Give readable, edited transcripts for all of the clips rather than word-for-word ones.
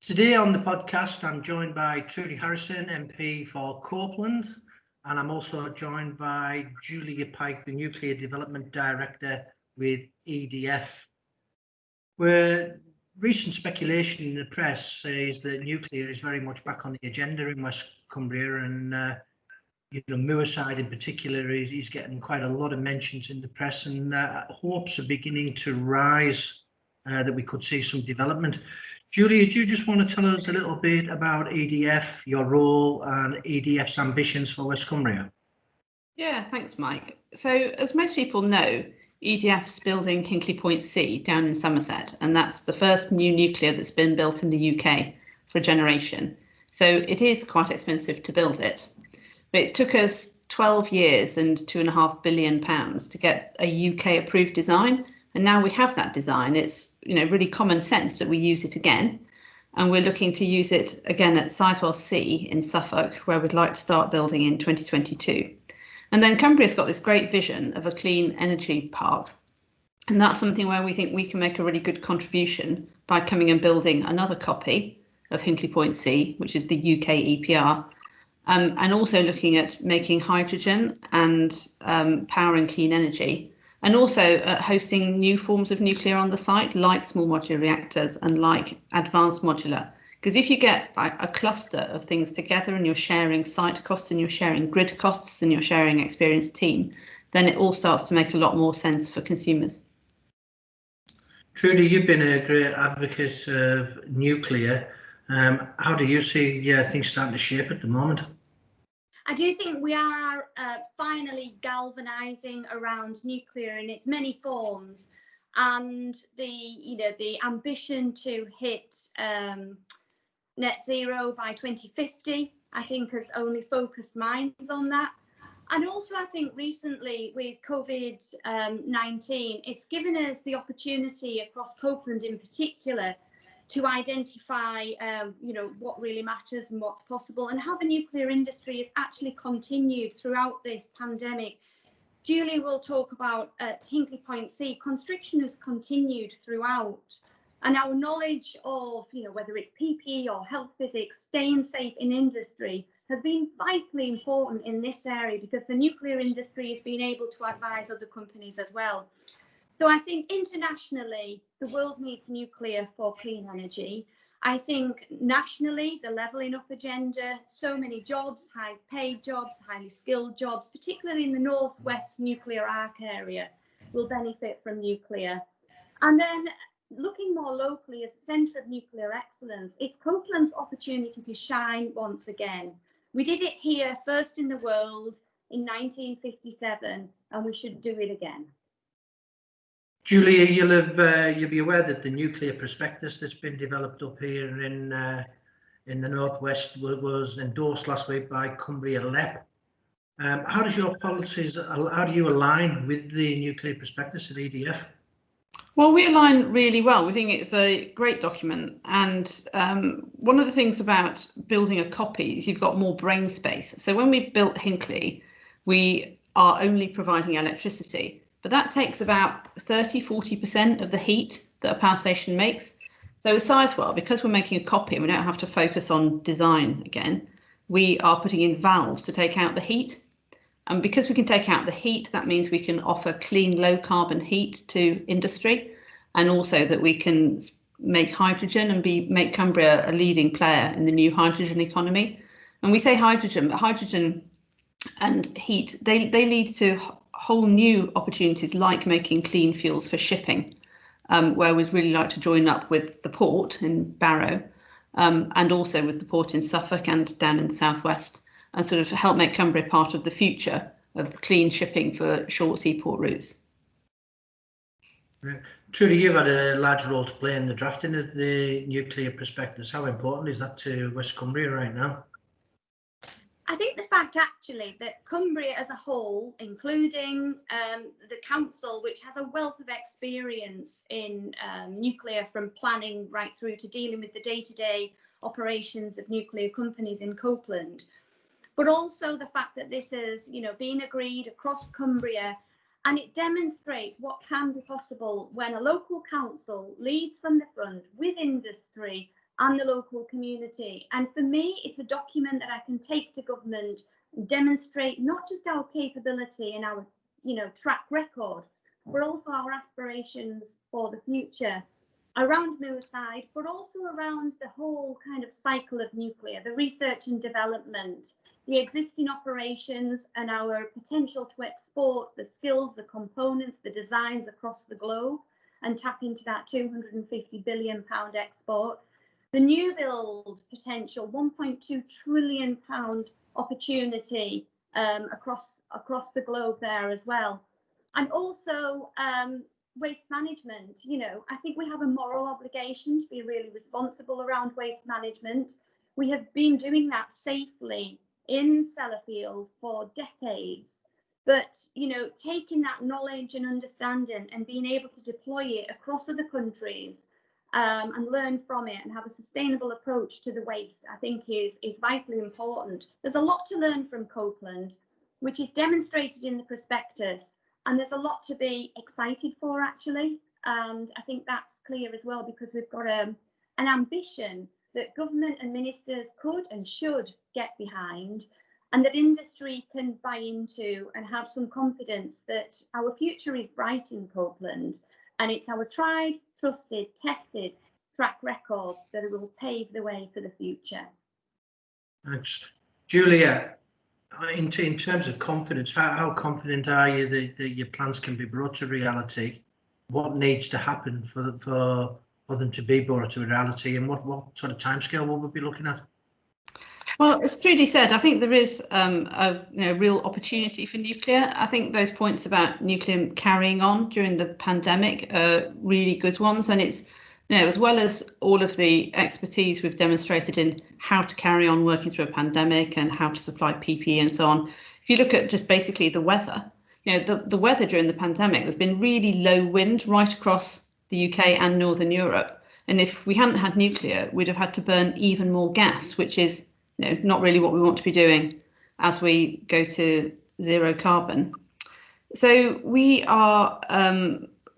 Today on the podcast, I'm joined by Trudy Harrison, MP for Copeland, and I'm also joined by Julia Pike, the Nuclear Development Director with EDF. Where recent speculation in the press says that nuclear is very much back on the agenda in West Cumbria, and Moorside in particular is getting quite a lot of mentions in the press, and hopes are beginning to rise that we could see some development. Julia, do you just want to tell us a little bit about EDF, your role, and EDF's ambitions for West Cumbria? Yeah, thanks, Mike. So, as most people know, EDF's building Hinkley Point C down in Somerset, and that's the first new nuclear that's been built in the UK for a generation. So it is quite expensive to build it. But it took us 12 years and £2.5 billion to get a UK approved design. And now we have that design. It's really common sense that we use it again. And we're looking to use it again at Sizewell C in Suffolk, where we'd like to start building in 2022. And then Cumbria's got this great vision of a clean energy park. And that's something where we think we can make a really good contribution by coming and building another copy of Hinkley Point C, which is the UK EPR, and also looking at making hydrogen and powering clean energy, and also hosting new forms of nuclear on the site, like small modular reactors and like advanced modular. Because if you get a cluster of things together and you're sharing site costs and you're sharing grid costs and you're sharing experienced team, then it all starts to make a lot more sense for consumers. Trudy, you've been a great advocate of nuclear. How do you see things starting to shape at the moment? I do think we are finally galvanising around nuclear in its many forms, and the ambition to hit net zero by 2050, I think, has only focused minds on that. And also, I think recently with COVID-19, it's given us the opportunity across Copeland in particular to identify, what really matters and what's possible, and how the nuclear industry has actually continued throughout this pandemic. Julie will talk about Hinkley Point C. Construction has continued throughout, and our knowledge of, whether it's PPE or health physics, staying safe in industry has been vitally important in this area, because the nuclear industry has been able to advise other companies as well. So I think internationally, the world needs nuclear for clean energy. I think nationally, the levelling up agenda, so many jobs, high paid jobs, highly skilled jobs, particularly in the Northwest nuclear arc area, will benefit from nuclear. And then looking more locally as a centre of nuclear excellence, it's Copeland's opportunity to shine once again. We did it here first in the world in 1957, and we should do it again. Julia, you'll be aware that the nuclear prospectus that's been developed up here in the Northwest was endorsed last week by Cumbria LEP. How does your policies, how do you align with the nuclear prospectus at EDF? Well, we align really well. We think it's a great document. And one of the things about building a copy is you've got more brain space. So when we built Hinkley, we are only providing electricity, but that takes about 30–40% of the heat that a power station makes. So with Sizewell, because we're making a copy and we don't have to focus on design again, we are putting in valves to take out the heat. And because we can take out the heat, that means we can offer clean, low carbon heat to industry, and also that we can make hydrogen and make Cumbria a leading player in the new hydrogen economy. And we say hydrogen, but hydrogen and heat, they lead to whole new opportunities, like making clean fuels for shipping, where we'd really like to join up with the port in Barrow, and also with the port in Suffolk and down in the southwest, and sort of help make Cumbria part of the future of the clean shipping for short seaport routes. Trudy, you've had a large role to play in the drafting of the nuclear prospectus. How important is that to West Cumbria right now? I think the fact actually that Cumbria as a whole, including the council, which has a wealth of experience in nuclear, from planning right through to dealing with the day-to-day operations of nuclear companies in Copeland, but also the fact that this is, being agreed across Cumbria, and it demonstrates what can be possible when a local council leads from the front with industry, and the local community. And for me, it's a document that I can take to government and demonstrate not just our capability and our, track record, but also our aspirations for the future around Moorside, but also around the whole kind of cycle of nuclear, the research and development, the existing operations, and our potential to export the skills, the components, the designs across the globe and tap into that £250 billion export. The new build potential, £1.2 trillion opportunity across the globe there as well. And also waste management. I think we have a moral obligation to be really responsible around waste management. We have been doing that safely in Sellafield for decades. But, taking that knowledge and understanding and being able to deploy it across other countries and learn from it and have a sustainable approach to the waste, I think is vitally important. There's a lot to learn from Copeland, which is demonstrated in the prospectus, and there's a lot to be excited for, actually. And I think that's clear as well, because we've got an ambition that government and ministers could and should get behind, and that industry can buy into and have some confidence that our future is bright in Copeland, and it's our tried, trusted, tested track record that will pave the way for the future. Thanks. Julia, in terms of confidence, how confident are you that your plans can be brought to reality? What needs to happen for them to be brought to reality, and what sort of timescale will we be looking at? Well, as Trudy said, I think there is a real opportunity for nuclear. I think those points about nuclear carrying on during the pandemic are really good ones, and it's as well as all of the expertise we've demonstrated in how to carry on working through a pandemic and how to supply PPE and so on. If you look at just basically the weather, the weather during the pandemic, there's been really low wind right across the UK and Northern Europe. And if we hadn't had nuclear, we'd have had to burn even more gas, which is not really what we want to be doing as we go to zero carbon. So we are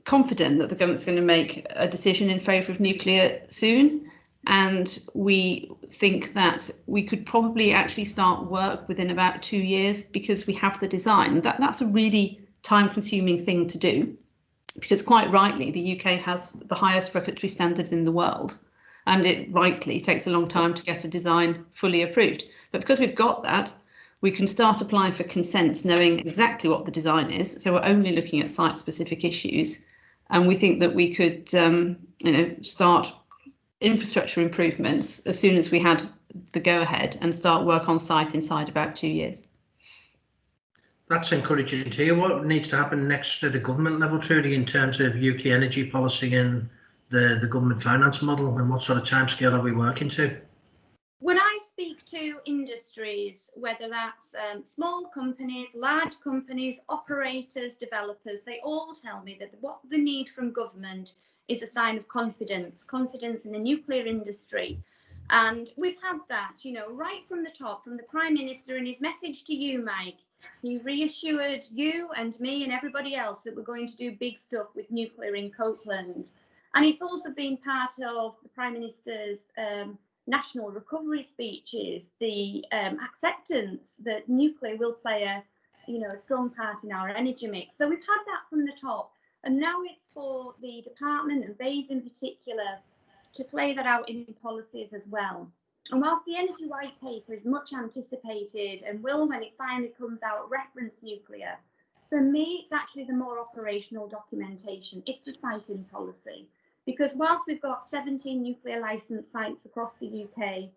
confident that the government's going to make a decision in favour of nuclear soon, and we think that we could probably actually start work within about 2 years, because we have the design. That's a really time-consuming thing to do, because quite rightly the UK has the highest regulatory standards in the world, and it rightly takes a long time to get a design fully approved. But because we've got that, we can start applying for consents knowing exactly what the design is. So we're only looking at site-specific issues, and we think that we could start infrastructure improvements as soon as we had the go-ahead and start work on site inside about 2 years. That's encouraging to hear. What needs to happen next at the government level, Trudy, in terms of UK energy policy and the government finance model, and what sort of timescale are we working to? When I speak to industries, whether that's small companies, large companies, operators, developers, they all tell me that what they need from government is a sign of confidence in the nuclear industry. And we've had that, right from the top, from the Prime Minister in his message to you, Mike. He reassured you and me and everybody else that we're going to do big stuff with nuclear in Copeland. And it's also been part of the Prime Minister's national recovery speeches, the acceptance that nuclear will play a strong part in our energy mix. So we've had that from the top, and now it's for the department and BEIS in particular to play that out in policies as well. And whilst the Energy White Paper is much anticipated and will, when it finally comes out, reference nuclear, for me it's actually the more operational documentation. It's the siting policy. Because whilst we've got 17 nuclear licensed sites across the UK,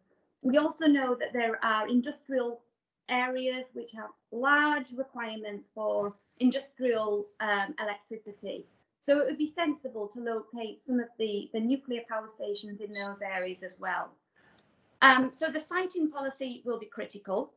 we also know that there are industrial areas which have large requirements for industrial electricity. So it would be sensible to locate some of the nuclear power stations in those areas as well. So the siting policy will be critical.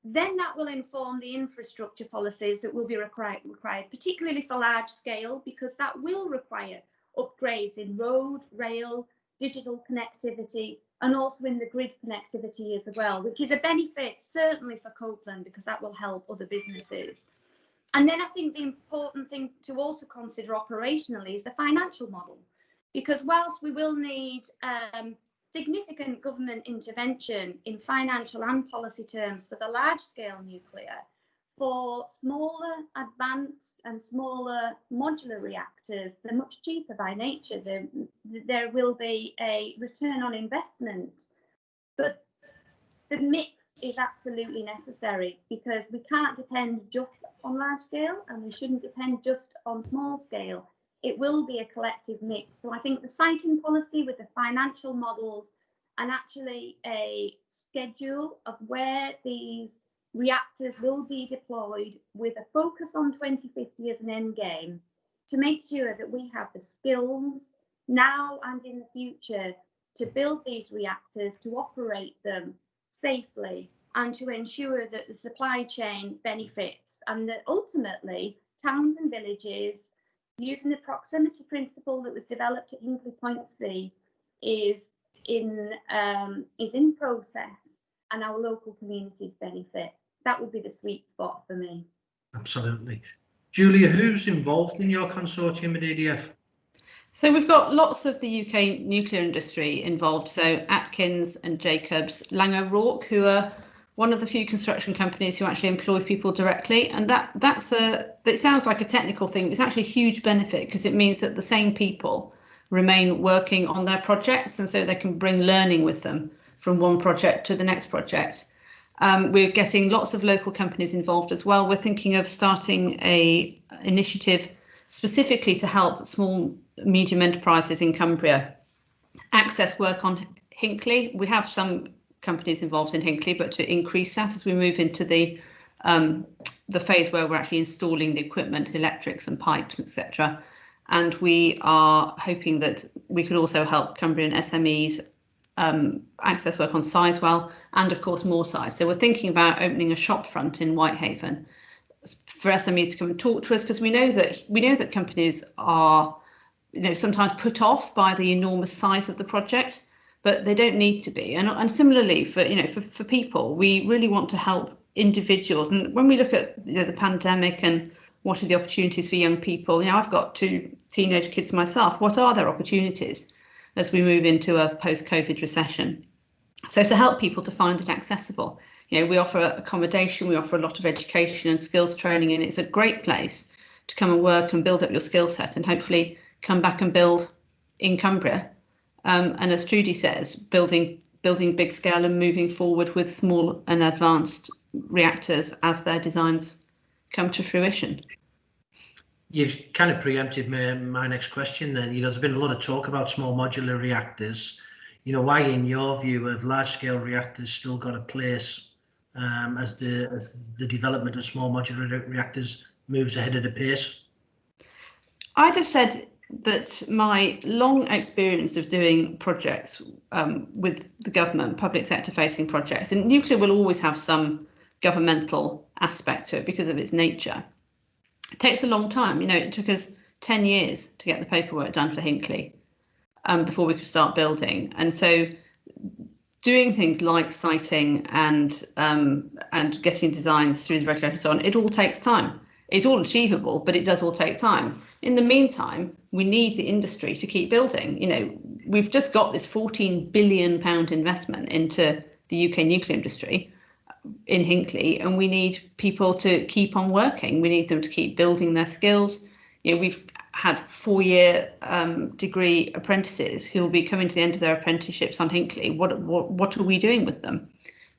Then that will inform the infrastructure policies that will be required, particularly for large scale, because that will require upgrades in road, rail, digital connectivity, and also in the grid connectivity as well, which is a benefit certainly for Copeland, because that will help other businesses. And then I think the important thing to also consider operationally is the financial model, because whilst we will need significant government intervention in financial and policy terms for the large-scale nuclear. For smaller, advanced and smaller modular reactors, they're much cheaper by nature. There will be a return on investment, but the mix is absolutely necessary, because we can't depend just on large scale and we shouldn't depend just on small scale. It will be a collective mix. So I think the siting policy with the financial models and actually a schedule of where these reactors will be deployed, with a focus on 2050 as an end game, to make sure that we have the skills now and in the future to build these reactors, to operate them safely, and to ensure that the supply chain benefits, and that ultimately towns and villages, using the proximity principle that was developed at Hinkley Point C, is in process, and our local communities benefit. That would be the sweet spot for me. Absolutely. Julia, who's involved in your consortium at EDF? So we've got lots of the UK nuclear industry involved. So Atkins and Jacobs, Laing O'Rourke, who are one of the few construction companies who actually employ people directly. And that sounds like a technical thing, but it's actually a huge benefit, because it means that the same people remain working on their projects, and so they can bring learning with them from one project to the next project. We're getting lots of local companies involved as well. We're thinking of starting an initiative specifically to help small, medium enterprises in Cumbria access work on Hinkley. We have some companies involved in Hinkley, but to increase that as we move into the phase where we're actually installing the equipment, the electrics and pipes, etc. And we are hoping that we could also help Cumbrian SMEs access work on Sizewell, and of course Moorside. So we're thinking about opening a shop front in Whitehaven for SMEs to come and talk to us, because we know that companies are, sometimes put off by the enormous size of the project, but they don't need to be. And similarly for people, we really want to help individuals. And when we look at the pandemic and what are the opportunities for young people, I've got 2 teenage kids myself. What are their opportunities as we move into a post-COVID recession? So to help people to find it accessible, we offer accommodation, we offer a lot of education and skills training, and it's a great place to come and work and build up your skill set, and hopefully come back and build in Cumbria. And as Trudy says, building big scale and moving forward with small and advanced reactors as their designs come to fruition. You've kind of preempted my next question then. There's been a lot of talk about small modular reactors. Why, in your view, have large-scale reactors still got a place as the development of small modular reactors moves ahead at a pace? I just said that my long experience of doing projects with the government, public sector facing projects, and nuclear will always have some governmental aspect to it because of its nature. It takes a long time. It took us 10 years to get the paperwork done for Hinkley before we could start building. And so doing things like siting and getting designs through the regulator and so on, it all takes time. It's all achievable, but it does all take time. In the meantime, we need the industry to keep building. We've just got this £14 billion investment into the UK nuclear industry in Hinkley, and we need people to keep on working. We need them to keep building their skills. We've had 4-year degree apprentices who will be coming to the end of their apprenticeships on Hinkley. What are we doing with them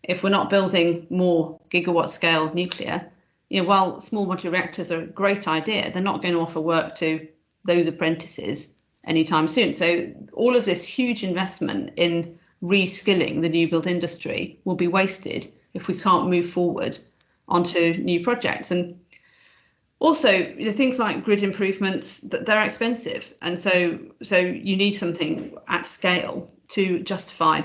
if we're not building more gigawatt scale nuclear? While small modular reactors are a great idea, they're not going to offer work to those apprentices anytime soon. So all of this huge investment in reskilling the new build industry will be wasted if we can't move forward onto new projects. And also, things like grid improvements, they're expensive, and so you need something at scale to justify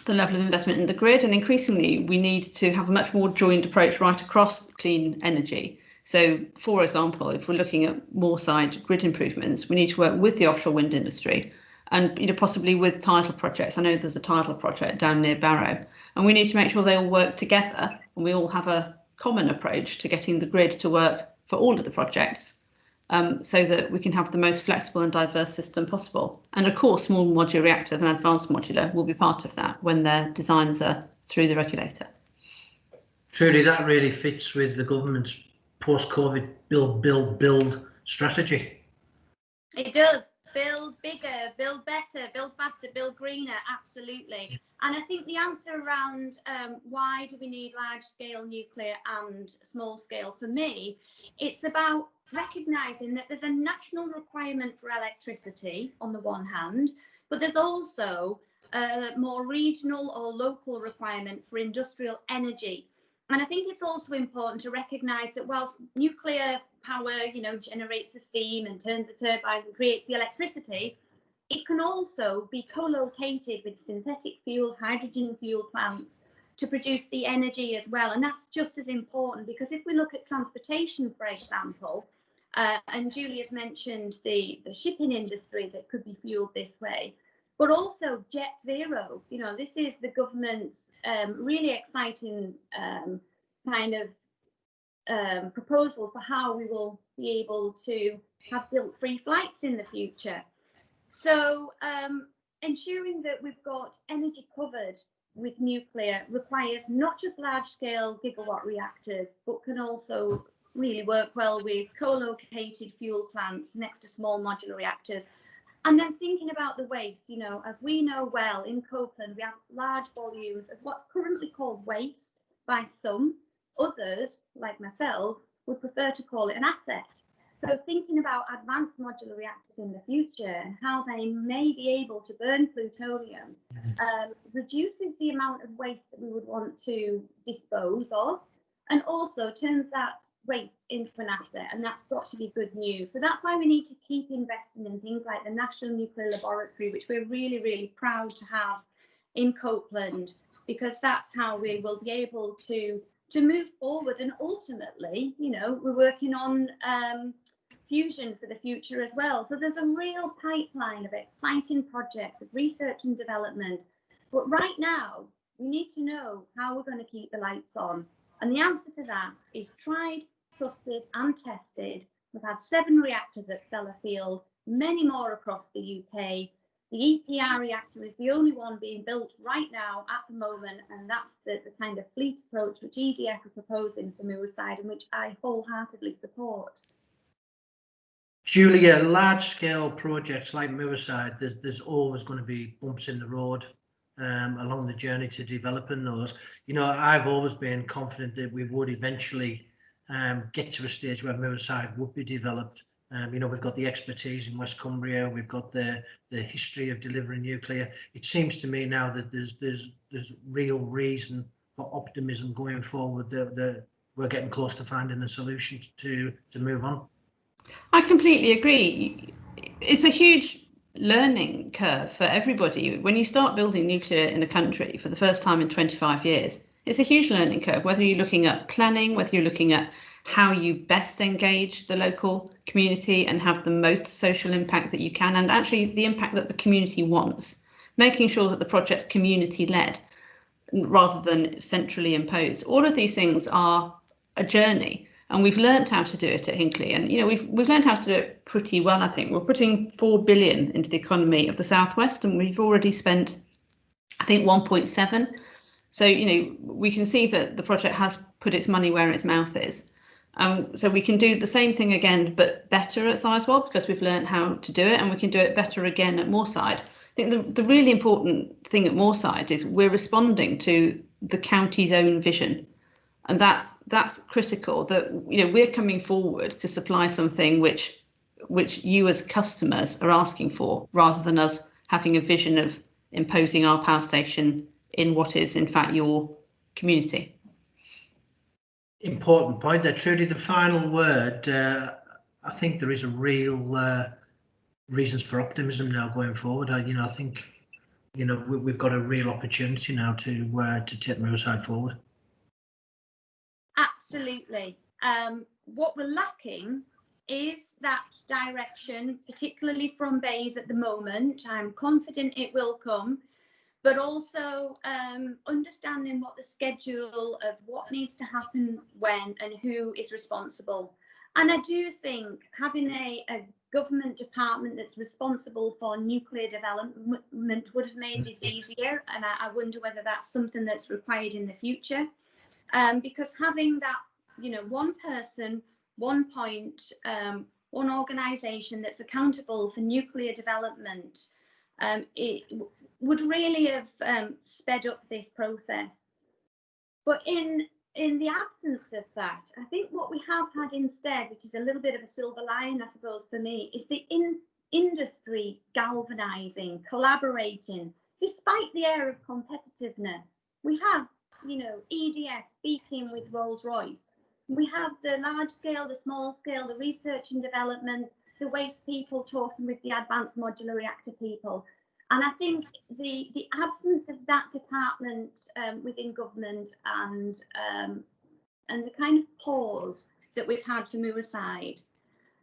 the level of investment in the grid. And increasingly, we need to have a much more joined approach right across clean energy. So, for example, if we're looking at Moorside grid improvements, we need to work with the offshore wind industry and possibly with tidal projects. I know there's a tidal project down near Barrow, and we need to make sure they all work together and we all have a common approach to getting the grid to work for all of the projects. so that we can have the most flexible and diverse system possible. And of course, small modular reactors and advanced modular will be part of that when their designs are through the regulator. Trudy, that really fits with the government's post-COVID build strategy. It does. Build bigger, build better, build faster, build greener, absolutely. And I think the answer around why do we need large-scale nuclear and small-scale, for me, it's about recognising that there's a national requirement for electricity on the one hand, but there's also a more regional or local requirement for industrial energy. And I think it's also important to recognise that whilst nuclear power, generates the steam and turns the turbine and creates the electricity, it can also be co-located with synthetic fuel, hydrogen fuel plants to produce the energy as well. And that's just as important, because if we look at transportation, for example, and Julia's mentioned the shipping industry that could be fueled this way, but also Jet Zero. This is the government's really exciting proposal for how we will be able to have guilt-free flights in the future. So ensuring that we've got energy covered with nuclear requires not just large-scale gigawatt reactors, but can also really work well with co-located fuel plants next to small modular reactors. And then thinking about the waste, as we know well, in Copeland, we have large volumes of what's currently called waste by some. Others, like myself, would prefer to call it an asset. So thinking about advanced modular reactors in the future and how they may be able to burn plutonium reduces the amount of waste that we would want to dispose of, and also turns that waste into an asset, and that's got to be good news. So that's why we need to keep investing in things like the National Nuclear Laboratory, which we're really, really proud to have in Copeland, because that's how we will be able to move forward. And ultimately, we're working on fusion for the future as well. So there's a real pipeline of exciting projects of research and development. But right now, we need to know how we're going to keep the lights on. And the answer to that is tried, trusted and tested. We've had 7 reactors at Sellafield, many more across the UK. The EPR reactor is the only one being built right now at the moment, and that's the kind of fleet approach which EDF are proposing for Moorside, and which I wholeheartedly support. Julia, large-scale projects like Moorside, there's always going to be bumps in the road along the journey to developing those. I've always been confident that we would eventually get to a stage where Moorside would be developed. We've got the expertise in West Cumbria, we've got the history of delivering nuclear. It seems to me now that there's real reason for optimism going forward, that we're getting close to finding a solution to move on. I completely agree. It's a huge learning curve for everybody. When you start building nuclear in a country for the first time in 25 years, it's a huge learning curve, whether you're looking at planning, whether you're looking at how you best engage the local community and have the most social impact that you can, and actually the impact that the community wants, making sure that the project's community-led rather than centrally imposed. All of these things are a journey, and we've learned how to do it at Hinkley, and we've learned how to do it pretty well. I think we're putting 4 billion into the economy of the Southwest, and we've already spent, I think, 1.7. So we can see that the project has put its money where its mouth is. So we can do the same thing again, but better at Sizewell, because we've learned how to do it, and we can do it better again at Moorside. I think the really important thing at Moorside is we're responding to the county's own vision. And that's critical, that we're coming forward to supply something which you as customers are asking for, rather than us having a vision of imposing our power station in what is in fact your community. Important point there, Trudy. The final word. I think there is a real reasons for optimism now going forward. I think we've got a real opportunity now to take Moorside forward. Absolutely. What we're lacking is that direction, particularly from BEIS at the moment. I'm confident it will come, but also understanding what the schedule of what needs to happen when and who is responsible. And I do think having a government department that's responsible for nuclear development would have made this easier. And I wonder whether that's something that's required in the future. Because having that, you know, one person, one point, one organisation that's accountable for nuclear development, it would really have sped up this process. But in the absence of that, I think what we have had instead, which is a little bit of a silver lining, I suppose, for me, is the industry galvanising, collaborating, despite the air of competitiveness. We have, you know, EDF speaking with Rolls-Royce. We have the large scale, the small scale, the research and development, the waste people talking with the advanced modular reactor people. And I think the absence of that department within government and the kind of pause that we've had from our side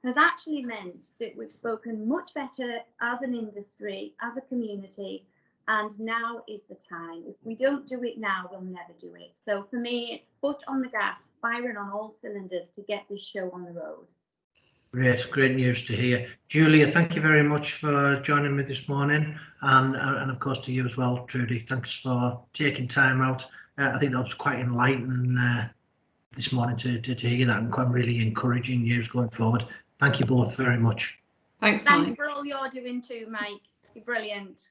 has actually meant that we've spoken much better as an industry, as a community, and now is the time. If we don't do it now, we'll never do it. So for me, it's foot on the gas, firing on all cylinders to get this show on the road. Great news to hear. Julia, thank you very much for joining me this morning, and of course to you as well, Trudy. Thanks for taking time out. I think that was quite enlightening this morning to hear that, and quite really encouraging news going forward. Thank you both very much. Thanks, Mike. Thanks for all you're doing too, Mike. You're brilliant.